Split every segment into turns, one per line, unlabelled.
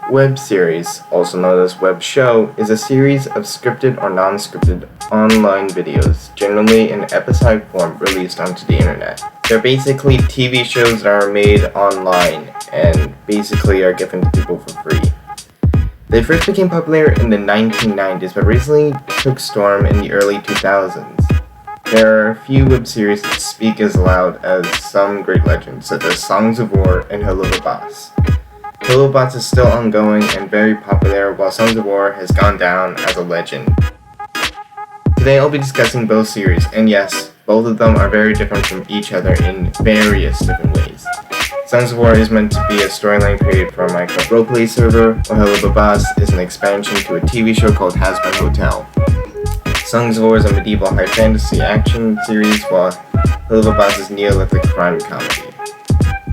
Web series, also known as web show, is a series of scripted or non-scripted online videos, generally in episodic form released onto the internet. They're basically TV shows that are made online and basically are given to people for free. They first became popular in the 1990s, but recently took storm in the early 2000s. There are a few web series that speak as loud as some great legends, such as Songs of War and Helluva. Helluva is still ongoing and very popular, while Songs of War has gone down as a legend. Today I'll be discussing both series, and yes, both of them are very different from each other in various different ways. Songs of War is meant to be a storyline created for a Minecraft roleplay server, while Helluva is an expansion to a TV show called Has-Been Hotel. Songs of War is a medieval high fantasy action series, while Helluva is Neolithic crime comedy.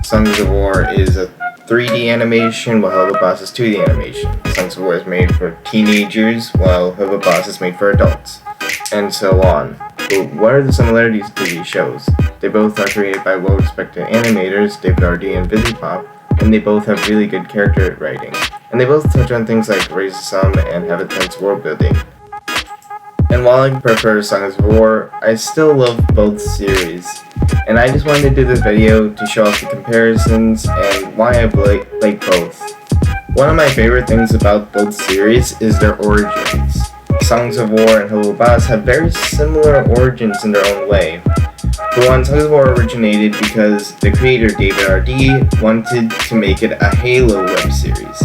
Songs of War is a 3D animation, while Helluva is 2D animation. Songs of War is made for teenagers, while Helluva is made for adults, and so on. But what are the similarities to these shows? They both are created by well-respected animators, David R.D. and VisiPop, and they both have really good character writing. And they both touch on things like racism and have intense world building. And while I prefer Songs of War, I still love both series. And I just wanted to do this video to show off the comparisons and why I like both. One of my favorite things about both series is their origins. Songs of War and Helluva have very similar origins in their own way. For one, Songs of War originated because the creator David R.D. wanted to make it a Halo web series.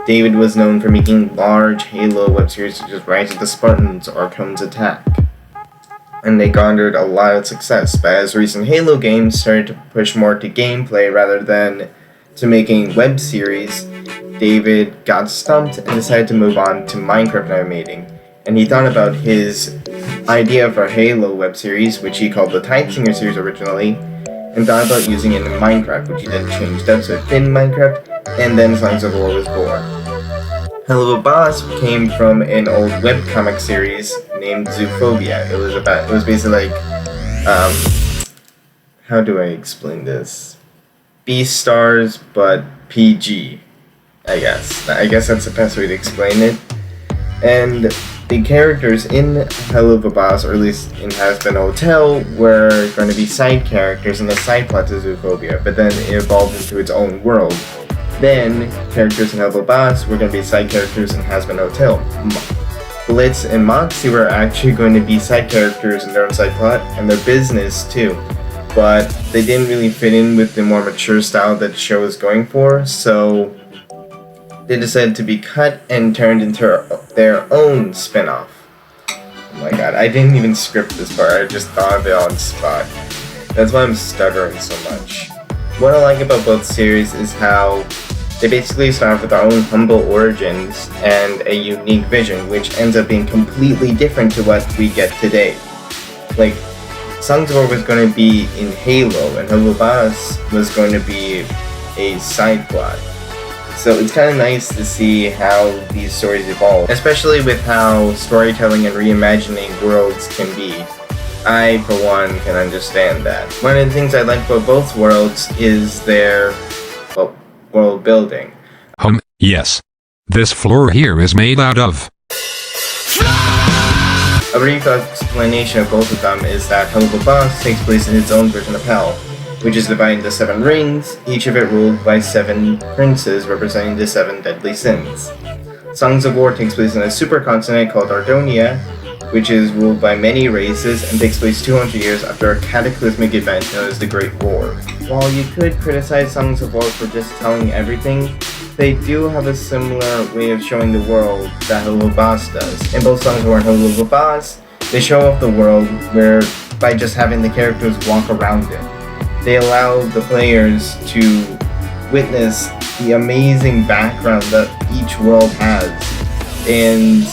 David was known for making large Halo web series such as Rise of the Spartans or Cone's Attack, and they garnered a lot of success, but as recent Halo games started to push more to gameplay rather than to making web series, David got stumped and decided to move on to Minecraft animating, and he thought about his idea for a Halo web series, which he called the Tidesinger series originally, and thought about using it in Minecraft, which he then changed up so it fit in Minecraft, and then Songs of War was born. Helluva came from an old webcomic series named Zoophobia. It was basically like, how do I explain this? Beastars, but PG, I guess. I guess that's the best way to explain it. And the characters in Helluva, or at least in Has-Been Hotel, were going to be side characters in the side plot to Zoophobia, but then it evolved into its own world. Then, characters in Helluva were going to be side characters in Has-Been Hotel. Blitz and Moxie were actually going to be side characters in their own side plot, and their business too. But they didn't really fit in with the more mature style that the show was going for, so they decided to be cut and turned into their own spin-off. Oh my god, I didn't even script this part, I just thought of it on the spot. That's why I'm stuttering so much. What I like about both series is how they basically start with their own humble origins and a unique vision, which ends up being completely different to what we get today. Like, Songs of War was going to be in Halo, and Helluva was going to be a side plot. So it's kind of nice to see how these stories evolve, especially with how storytelling and reimagining worlds can be. I, for one, can understand that. One of the things I like about both worlds is their, world building.
Yes. This floor here is made out of.
A brief explanation of both of them is that Helluva takes place in its own version of Hell, which is divided into 7 rings, each of it ruled by 7 princes representing the 7 deadly sins. Songs of War takes place in a supercontinent called Ardonia, which is ruled by many races and takes place 200 years after a cataclysmic event known as the Great War. While you could criticize Songs of War for just telling everything, they do have a similar way of showing the world that Helluva does. In both Songs of War and Helluva, they show off the world where by just having the characters walk around it. They allow the players to witness the amazing background that each world has and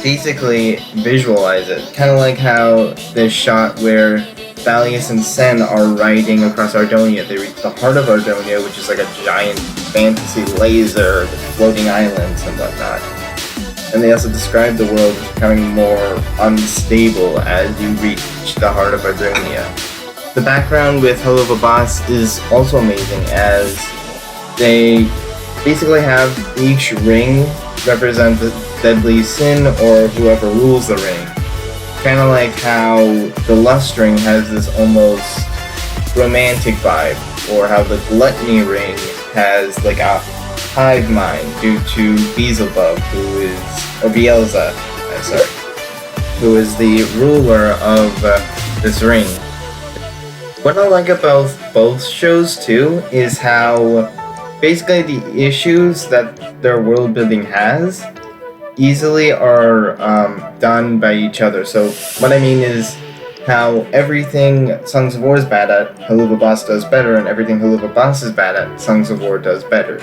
basically visualize it. Kind of like how this shot where Thalius and Sen are riding across Ardonia. They reach the heart of Ardonia, which is like a giant fantasy laser with floating islands and whatnot. And they also describe the world as becoming more unstable as you reach the heart of Ardonia. The background with Helluva is also amazing, as they basically have each ring represent the deadly sin or whoever rules the ring. Kind of like how the lust ring has this almost romantic vibe, or how the gluttony ring has like a hive mind due to Beelzebub, who is the ruler of this ring. What I like about both shows too is how basically the issues that their world building has easily are done by each other. So what I mean is how everything Songs of War is bad at, Helluva Boss does better, and everything Helluva Boss is bad at, Songs of War does better.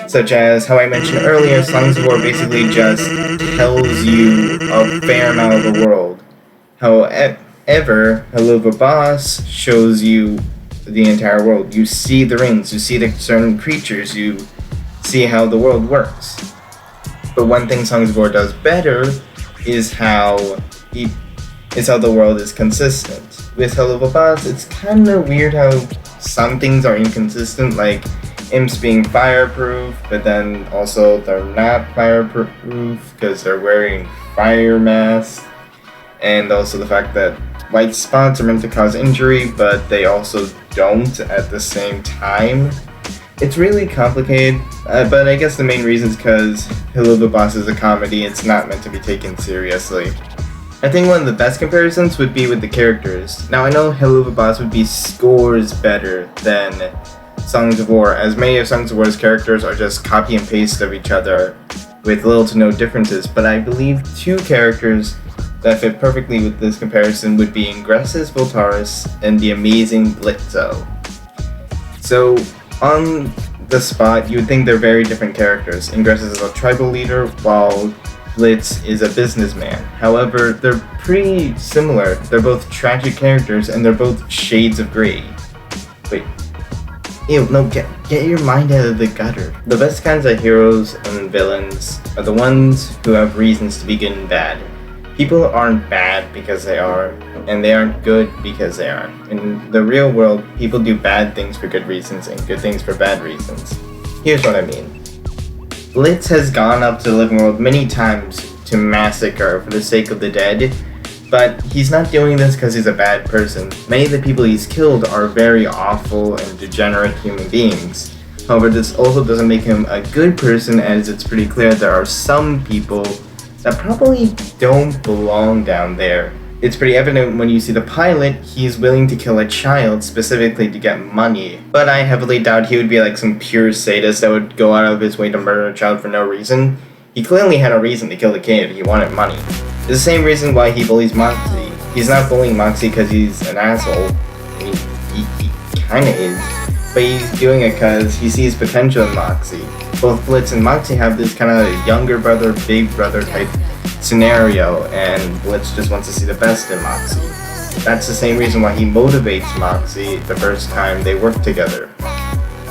Such as how I mentioned earlier, Songs of War basically just tells you a fair amount of the world. However, Helluva Boss shows you the entire world. You see the rings, you see the certain creatures, you see how the world works. But one thing Songs of War does better is how the world is consistent. With Helluva Boss, it's kind of weird how some things are inconsistent, like imps being fireproof, but then also they're not fireproof because they're wearing fire masks, and also the fact that white spots are meant to cause injury, but they also don't at the same time. It's really complicated, but I guess the main reason is because Helluva Boss is a comedy. It's not meant to be taken seriously. I think one of the best comparisons would be with the characters. Now I know Helluva Boss would be scores better than Songs of War, as many of Songs of War's characters are just copy and paste of each other with little to no differences, but I believe two characters that fit perfectly with this comparison would be Ingressus Voltaris and the amazing Blitzo. So, on the spot, you would think they're very different characters. Ingressus is a tribal leader, while Blitz is a businessman. However, they're pretty similar. They're both tragic characters, and they're both shades of gray. Wait. Ew, no, get your mind out of the gutter. The best kinds of heroes and villains are the ones who have reasons to be good and bad. People aren't bad because they are, and they aren't good because they aren't. In the real world, people do bad things for good reasons and good things for bad reasons. Here's what I mean. Blitz has gone up to the living world many times to massacre for the sake of the dead, but he's not doing this because he's a bad person. Many of the people he's killed are very awful and degenerate human beings. However, this also doesn't make him a good person, as it's pretty clear there are some people that probably don't belong down there. It's pretty evident when you see the pilot, he's willing to kill a child specifically to get money. But I heavily doubt he would be like some pure sadist that would go out of his way to murder a child for no reason. He clearly had a reason to kill the kid. He wanted money. It's the same reason why he bullies Moxie. He's not bullying Moxie because he's an asshole. I mean, he kinda is. But he's doing it because he sees potential in Moxie. Both Blitz and Moxie have this kind of younger brother, big brother type scenario, and Blitz just wants to see the best in Moxie. That's the same reason why he motivates Moxie the first time they work together.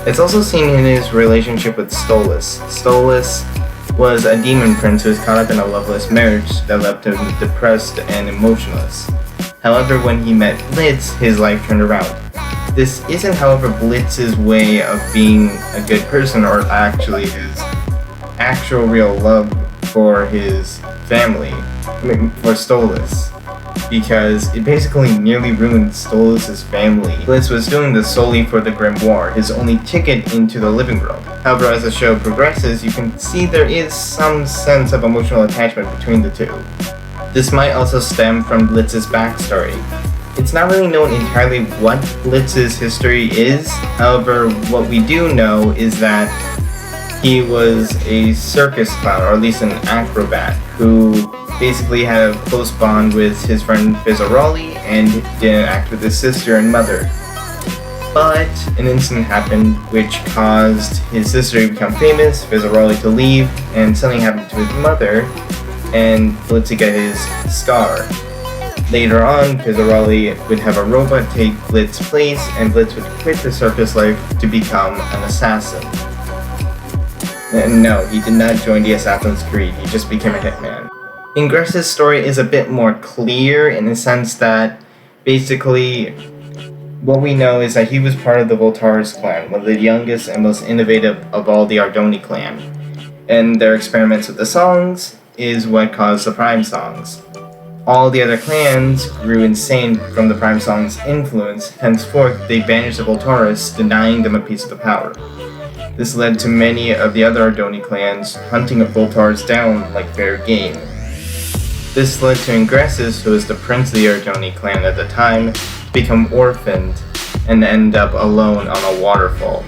It's also seen in his relationship with Stolas. Stolas was a demon prince who was caught up in a loveless marriage that left him depressed and emotionless. However, when he met Blitz, his life turned around. This isn't, however, Blitz's way of being a good person, or actually his actual real love for his family, for Stolas, because it basically nearly ruined Stolas' family. Blitz was doing this solely for the Grimoire, his only ticket into the living world. However, as the show progresses, you can see there is some sense of emotional attachment between the two. This might also stem from Blitz's backstory. It's not really known entirely what Blitz's history is, however, what we do know is that he was a circus clown, or at least an acrobat, who basically had a close bond with his friend Fizzaroli and didn't act with his sister and mother. But an incident happened which caused his sister to become famous, Fizzaroli to leave, and something happened to his mother, and Blitz to get his scar. Later on, Fizzaroli would have a robot take Blitz's place, and Blitz would quit the circus life to become an assassin. And no, he did not join the Assassin's Creed, he just became a hitman. Ingressus' story is a bit more clear in the sense that basically what we know is that he was part of the Voltaris clan, one of the youngest and most innovative of all the Ardoni clan. And their experiments with the songs is what caused the Prime songs. All the other clans grew insane from the Prime Song's influence, henceforth they banished the Voltaris, denying them a piece of the power. This led to many of the other Ardoni clans hunting Voltaris down like fair game. This led to Ingressus, who was the prince of the Ardoni clan at the time, become orphaned and end up alone on a waterfall.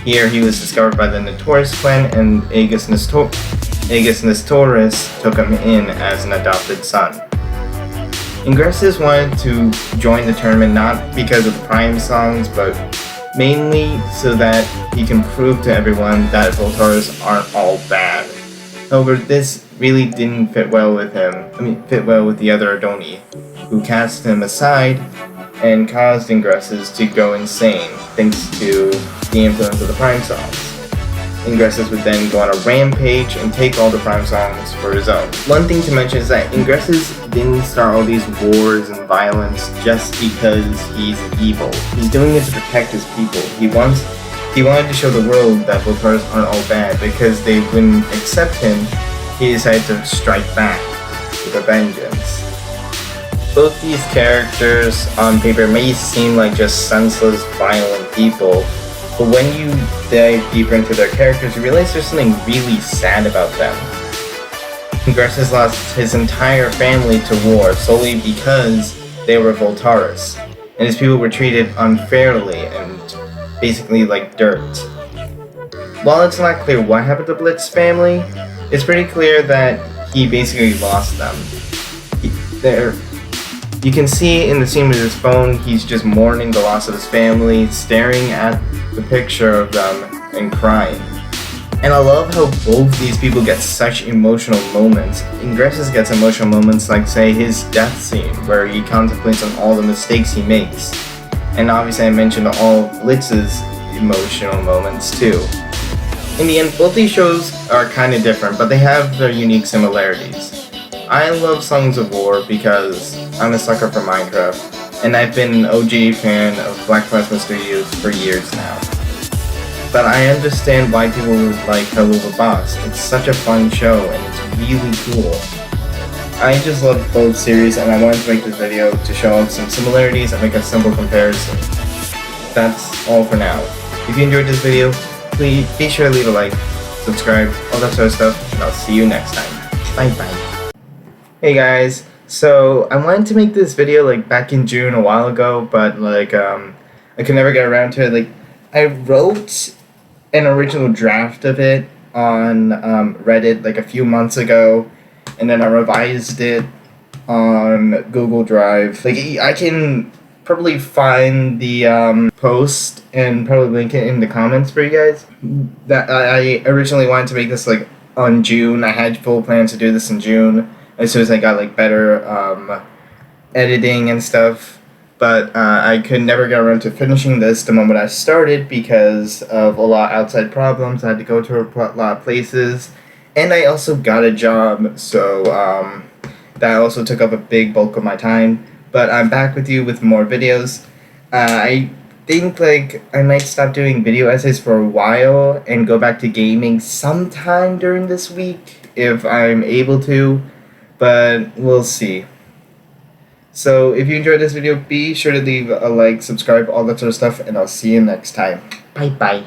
Here he was discovered by the Notorious clan, and Aegis Nestoris took him in as an adopted son. Ingressus wanted to join the tournament not because of the Prime songs, but mainly so that he can prove to everyone that Voltaris aren't all bad. However, this really didn't fit well with the other Ardoni, who cast him aside and caused Ingressus to go insane thanks to the influence of the Prime songs. Ingressus would then go on a rampage and take all the Prime songs for his own. One thing to mention is that Ingressus didn't start all these wars and violence just because he's evil. He's doing it to protect his people. He wanted to show the world that Voltaris aren't all bad, because they wouldn't accept him. He decided to strike back with a vengeance. Both these characters on paper may seem like just senseless, violent people, but when you dive deeper into their characters, you realize there's something really sad about them. Ingressus lost his entire family to war solely because they were Voltaris, and his people were treated unfairly and basically like dirt. While it's not clear what happened to Blitz's family, it's pretty clear that he basically lost them. You can see in the scene with his phone, he's just mourning the loss of his family, staring at the picture of them and crying. And I love how both these people get such emotional moments. Ingressus gets emotional moments like, say, his death scene, where he contemplates on all the mistakes he makes. And obviously I mentioned all Blitz's emotional moments too. In the end, both these shows are kinda different, but they have their unique similarities. I love Songs of War because I'm a sucker for Minecraft, and I've been an OG fan of Black Plasma Studios for years now. But I understand why people would like Helluva Boss. It's such a fun show, and it's really cool. I just love both series, and I wanted to make this video to show off some similarities and make a simple comparison. That's all for now. If you enjoyed this video, please be sure to leave a like, subscribe, all that sort of stuff, and I'll see you next time. Bye bye. Hey guys, so I wanted to make this video like back in June a while ago, but like I could never get around to it. Like, I wrote an original draft of it on Reddit like a few months ago, and then I revised it on Google Drive. Like, I can probably find the post and probably link it in the comments for you guys. That I originally wanted to make this like on June. I had full plans to do this in June as soon as I got like better editing and stuff, but I could never get around to finishing this the moment I started because of a lot of outside problems. I had to go to a lot of places, and I also got a job, so that also took up a big bulk of my time. But I'm back with you with more videos. I think like I might stop doing video essays for a while and go back to gaming sometime during this week if I'm able to, but we'll see. So if you enjoyed this video, be sure to leave a like, subscribe, all that sort of stuff, and I'll see you next time. Bye bye.